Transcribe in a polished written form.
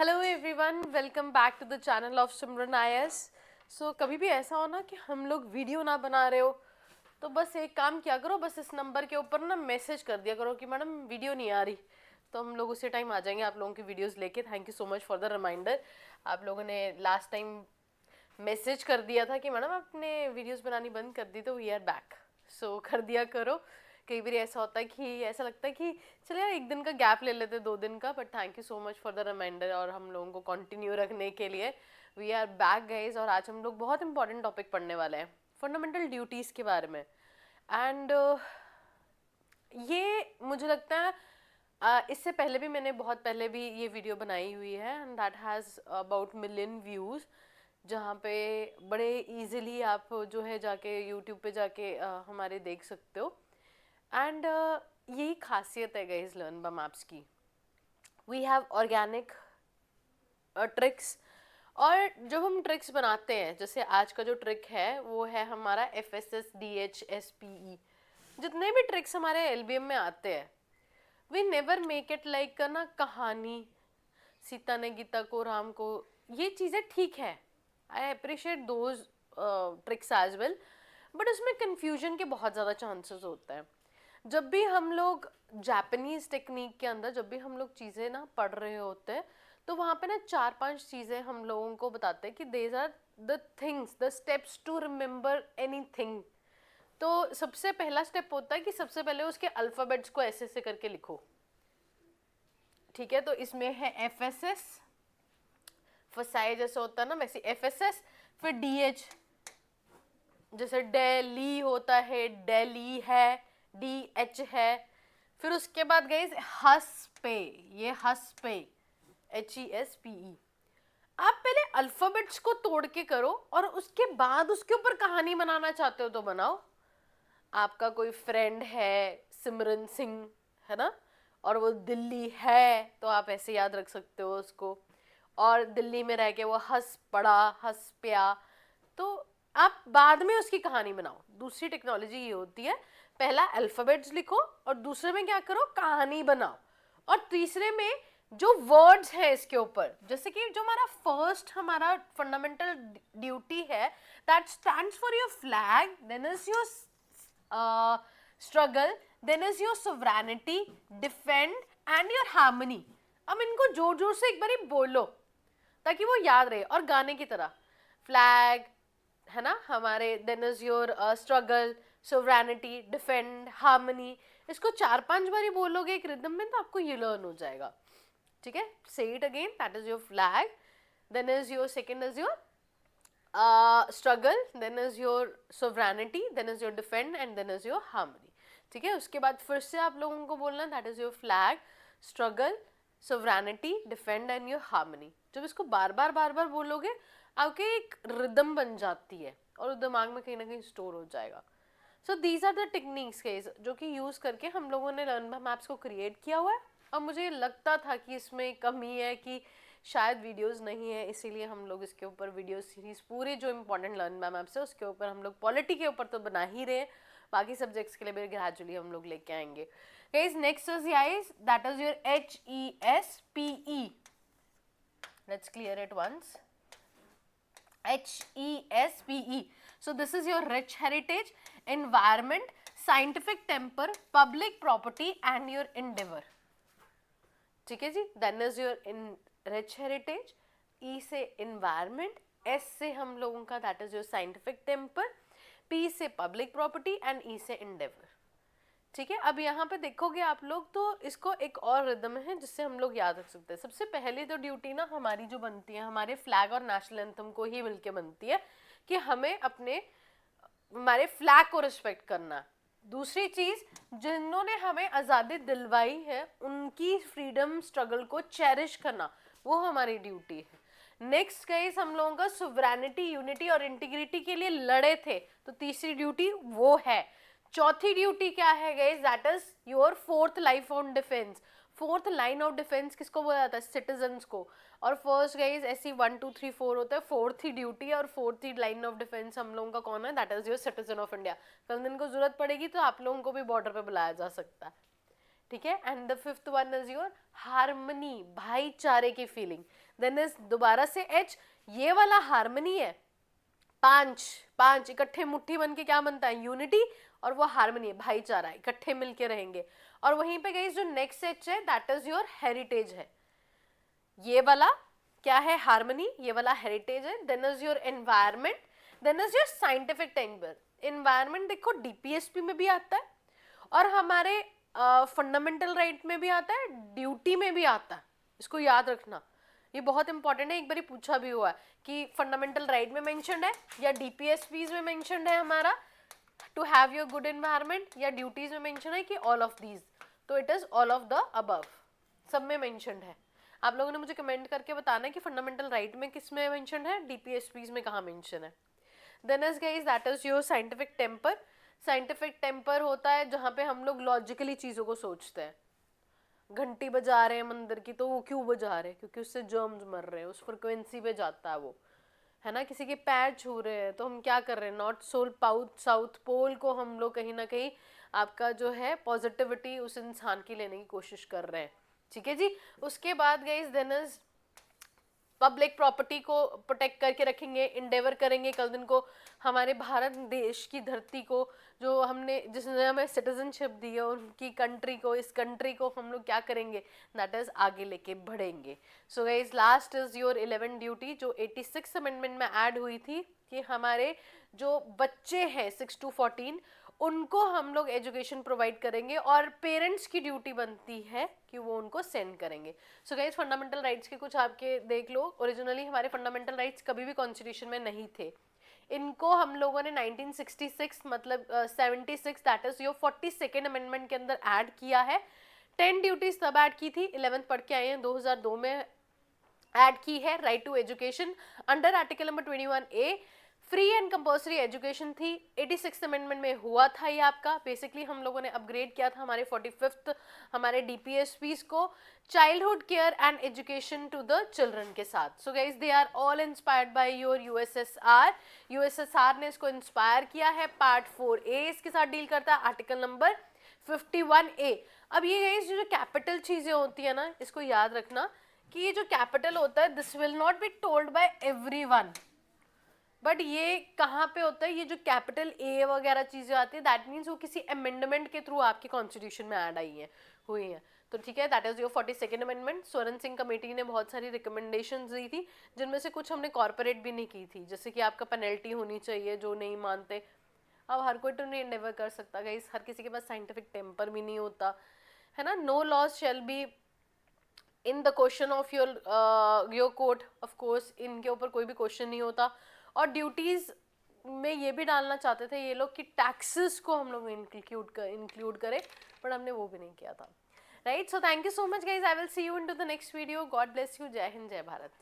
Hello everyone, welcome back to the channel of Simran IAS। So कभी भी ऐसा हो ना कि हम लोग वीडियो ना बना रहे हो तो बस एक काम किया करो, बस इस नंबर के ऊपर ना मैसेज कर दिया करो कि मैडम वीडियो नहीं आ रही, तो हम लोग उसी टाइम आ जाएंगे आप लोगों की वीडियोस लेके। Thank you so much for the reminder. आप लोगों ने लास्ट टाइम मैसेज कर दिया था कि मैडम आपने वीडियोस बनानी बंद कर दी, तो वी आर बैक। सो कर दिया करो। कई बार ऐसा होता है कि ऐसा लगता है कि चलो यार एक दिन का गैप ले लेते, 2 दिन का, but thank you so much for the reminder और हम लोगों को कंटिन्यू रखने के लिए। वी आर बैक गाइज, और आज हम लोग बहुत इंपॉर्टेंट टॉपिक पढ़ने वाले हैं, फंडामेंटल ड्यूटीज़ के बारे में। एंड ये मुझे लगता है इससे पहले भी मैंने बहुत पहले भी ये वीडियो बनाई हुई है, and that has about million views, जहाँ पे बड़े इजीली आप जो है जाके यूट्यूब पे जाके हमारे देख सकते हो। एंड यही खासियत है गाइस लर्न बाय मैप्स की। वी हैव ऑर्गेनिक ट्रिक्स, और जब हम ट्रिक्स बनाते हैं, जैसे आज का जो ट्रिक है वो है हमारा FSS DHSPE। जितने भी ट्रिक्स हमारे LBM में आते हैं, we never make it like ना कहानी सीता ने गीता को राम को। ये चीज़ें ठीक है, I appreciate those tricks as well, but उसमें कंफ्यूजन के बहुत ज़्यादा चांसेस होते हैं। जब भी हम लोग जापानीज टेक्निक के अंदर जब भी हम लोग चीज़ें ना पढ़ रहे होते हैं, तो वहाँ पे ना 4-5 चीज़ें हम लोगों को बताते हैं कि these are the things, the steps to remember anything. तो सबसे पहला स्टेप होता है कि सबसे पहले उसके अल्फ़ाबेट्स को ऐसे ऐसे करके लिखो। ठीक है, तो इसमें है FSS, फसाए जैसे होता है ना वैसे FSS, फिर DH जैसे दिल्ली होता है, दिल्ली है, DH है। फिर उसके बाद गई हस पे, ये हस पे HESPE। आप पहले अल्फाबेट्स को तोड़ के करो, और उसके बाद उसके ऊपर कहानी बनाना चाहते हो तो बनाओ। आपका कोई फ्रेंड है सिमरन सिंह, है ना, और वो दिल्ली है, तो आप ऐसे याद रख सकते हो उसको। और दिल्ली में रह के वो हंस पड़ा, हंस पिया, तो आप बाद में उसकी कहानी बनाओ। दूसरी टेक्नोलॉजी ये होती है, पहला अल्फाबेट्स लिखो और दूसरे में क्या करो, कहानी बनाओ। और तीसरे में जो वर्ड्स है इसके ऊपर, जैसे कि जो हमारा फर्स्ट हमारा फंडामेंटल ड्यूटी है, that stands for your flag, then is your struggle, then is your sovereignty, defend and your harmony. अब इनको जोर जोर से एक बार बोलो ताकि वो याद रहे, और गाने की तरह फ्लैग है ना हमारे, then is your struggle, sovereignty, defend, harmony. इसको 4-5 बार ही बोलोगे एक रिदम में, तो आपको ये लर्न हो जाएगा। ठीक है, say it again, that is your flag, then is your second is your struggle, then is your sovereignty, then is your defend and then is your harmony. ठीक है, उसके बाद फिर से आप लोगों को बोलना that is your flag, struggle, sovereignty, defend and your harmony. जब इसको बार बार बोलोगे, आपके एक रिदम बन जाती है और दिमाग में कहीं ना कहीं स्टोर हो जाएगा। So these are the techniques जो कि यूज़ करके हम लोगों ने लर्न बाय मैप्स को क्रिएट किया हुआ है। और मुझे लगता था कि इसमें कमी है कि शायद वीडियोस नहीं है, इसीलिए हम लोग इसके ऊपर वीडियो सीरीज पूरे जो इंपॉर्टेंट लर्न बाय मैप्स है उसके ऊपर हम लोग पॉलिटी के ऊपर तो बना ही रहे हैं, बाकी सब्जेक्ट्स के लिए भी ग्रेजुअली हम लोग लेके आएंगे। Guys next is guys that is your HESPE। Let's clear it once. HESPE. So this is your rich heritage, environment, scientific temper, public property and your endeavor. ठीक है जी, then is your rich heritage, E से environment, S से हम लोगों का that is your scientific temper, P से public property and E से endeavor. ठीक है, अब यहाँ पे देखोगे आप लोग तो इसको एक और रिदम है जिससे हम लोग याद रख सकते हैं। सबसे पहले तो ड्यूटी ना हमारी जो बनती है, हमारे फ्लैग और नेशनल एंथम को ही मिलके बनती है कि हमें अपने हमारे फ्लैग को रिस्पेक्ट करना। दूसरी चीज, जिन्होंने हमें आज़ादी दिलवाई है उनकी फ्रीडम स्ट्रगल को चेरिश करना, वो हमारी ड्यूटी है। नेक्स्ट गाइस, हम लोगों का सोवरेनिटी, यूनिटी और इंटीग्रिटी के लिए लड़े थे, तो तीसरी ड्यूटी वो है। चौथी ड्यूटी क्या है guys, that is your fourth life on defence. Fourth line of defence किसको बोला जाता है, सिटीजन्स को। और फर्स्ट गाइस ऐसी 1 2 3 4 होता है, फोर्थ ही ड्यूटी और fourth he line of defence हम लोगों का कौन है, that is your citizen of India. कल दिन को जरूरत पड़ेगी तो आप लोगों को भी बॉर्डर पे बुलाया जा सकता है। ठीक है। And the fifth one is your harmony, भाईचारे की फीलिंग। देन इज दोबारा से H, ये वाला हार्मनी है, पांच पांच इकट्ठे मुट्ठी बन के क्या बनता है, यूनिटी, और वो हार्मनी है, भाईचारा, इकट्ठे मिलके रहेंगे। और वहीं पे गाइस जो नेक्स्ट H है दैट इज योर हेरिटेज है, ये वाला क्या है, हार्मनी, ये वाला हेरिटेज है। Then is your environment, then is your scientific temper. Environment देखो डीपीएसपी में भी आता है और हमारे फंडामेंटल राइट में भी आता है, ड्यूटी में भी आता है, इसको याद रखना, ये बहुत इंपॉर्टेंट है। एक बार पूछा भी हुआ है कि फंडामेंटल राइट में मेंशन्ड है या डीपीएसपीज में मेंशन्ड है हमारा to have your good environment, या ड्यूटीज में मेंशन है कि ऑल ऑफ दीज, तो it is all of the above, सब में मेंशन्ड है। आप लोगों ने मुझे कमेंट करके बताना है कि फंडामेंटल राइट में किस में मेंशन है, डीपीएसपीज में कहाँ मेंशन है। Then is guys that is your scientific temper. Scientific temper होता है जहाँ पे हम लोग लॉजिकली चीज़ों को सोचते हैं। घंटी बजा रहे हैं मंदिर की, तो वो क्यों बजा रहे हैं, क्योंकि उससे जर्म्स मर रहे हैं, उस फ्रिक्वेंसी पे जाता है वो, है ना। किसी के पैर छू रहे हैं तो हम क्या कर रहे हैं, नॉर्थ सोल साउथ पोल को हम लोग कहीं ना कहीं आपका जो है पॉजिटिविटी उस इंसान की लेने की कोशिश कर रहे हैं, ठीक है जी। उसके बाद guys then is public property को प्रोटेक्ट करके रखेंगे, इंडेवर करेंगे कल दिन को हमारे भारत देश की धरती को, जो हमने जिसने हमें सिटीजनशिप दी है उनकी कंट्री को, इस कंट्री को हम लोग क्या करेंगे, दैट इज आगे लेके बढ़ेंगे। So guys last is your 11 duty जो 86 अमेंडमेंट में ऐड हुई थी कि हमारे जो बच्चे हैं 6 to 14 उनको हम लोग एजुकेशन प्रोवाइड करेंगे और पेरेंट्स की ड्यूटी बनती है कि वो उनको सेंड करेंगे। सो गाइस फंडामेंटल राइट्स के कुछ आपके देख लो, ओरिजिनली हमारे फंडामेंटल राइट्स कभी भी कॉन्स्टिट्यूशन में नहीं थे, इनको हम लोगों ने 1966 मतलब 76 that is your 42nd amendment के अंदर ऐड किया है। 10 ड्यूटीज तब ऐड की थी, 11th पढ़ के आए हैं 2002 में ऐड की है। Right to education under article number 21A free and compulsory education थी, 86th अमेंडमेंट में हुआ था ये आपका। बेसिकली हम लोगों ने अपग्रेड किया था हमारे 45th हमारे डीपीएसपीज को childhood care and education to the children के साथ। So guys they are all inspired by your USSR, USSR ने इसको इंस्पायर किया है। पार्ट 4A इसके साथ डील करता है, आर्टिकल नंबर 51A। अब ये गाइस जो कैपिटल चीजें होती है ना, इसको याद रखना कि ये जो कैपिटल होता है this will not be told by everyone, but ये कहाँ पे होता है, ये जो कैपिटल ए वगैरह चीजें आती है दैट मीन्स वो किसी अमेंडमेंट के थ्रू आपके कॉन्स्टिट्यूशन में ऐड आई है हुई है, तो ठीक है। That is your 42nd amendment. स्वर्ण सिंह कमेटी ने बहुत सारी रिकमेंडेशंस दी थी जिनमें से कुछ हमने कॉर्पोरेट भी नहीं की थी, जैसे कि आपका पेनल्टी होनी चाहिए जो नहीं मानते। अब हर कोई तो नहीं एंडेवर कर सकता गाइस, हर किसी के पास साइंटिफिक टेम्पर भी नहीं होता है ना। No laws shall be in the question of your court, of course इनके ऊपर कोई भी क्वेश्चन नहीं होता। और ड्यूटीज में ये भी डालना चाहते थे ये लोग कि टैक्सेस को हम लोग इंक्लूड करें, बट हमने वो भी नहीं किया था, right. So thank you so much guys, I will see you in to the next video. God bless you, जय हिंद, जय भारत।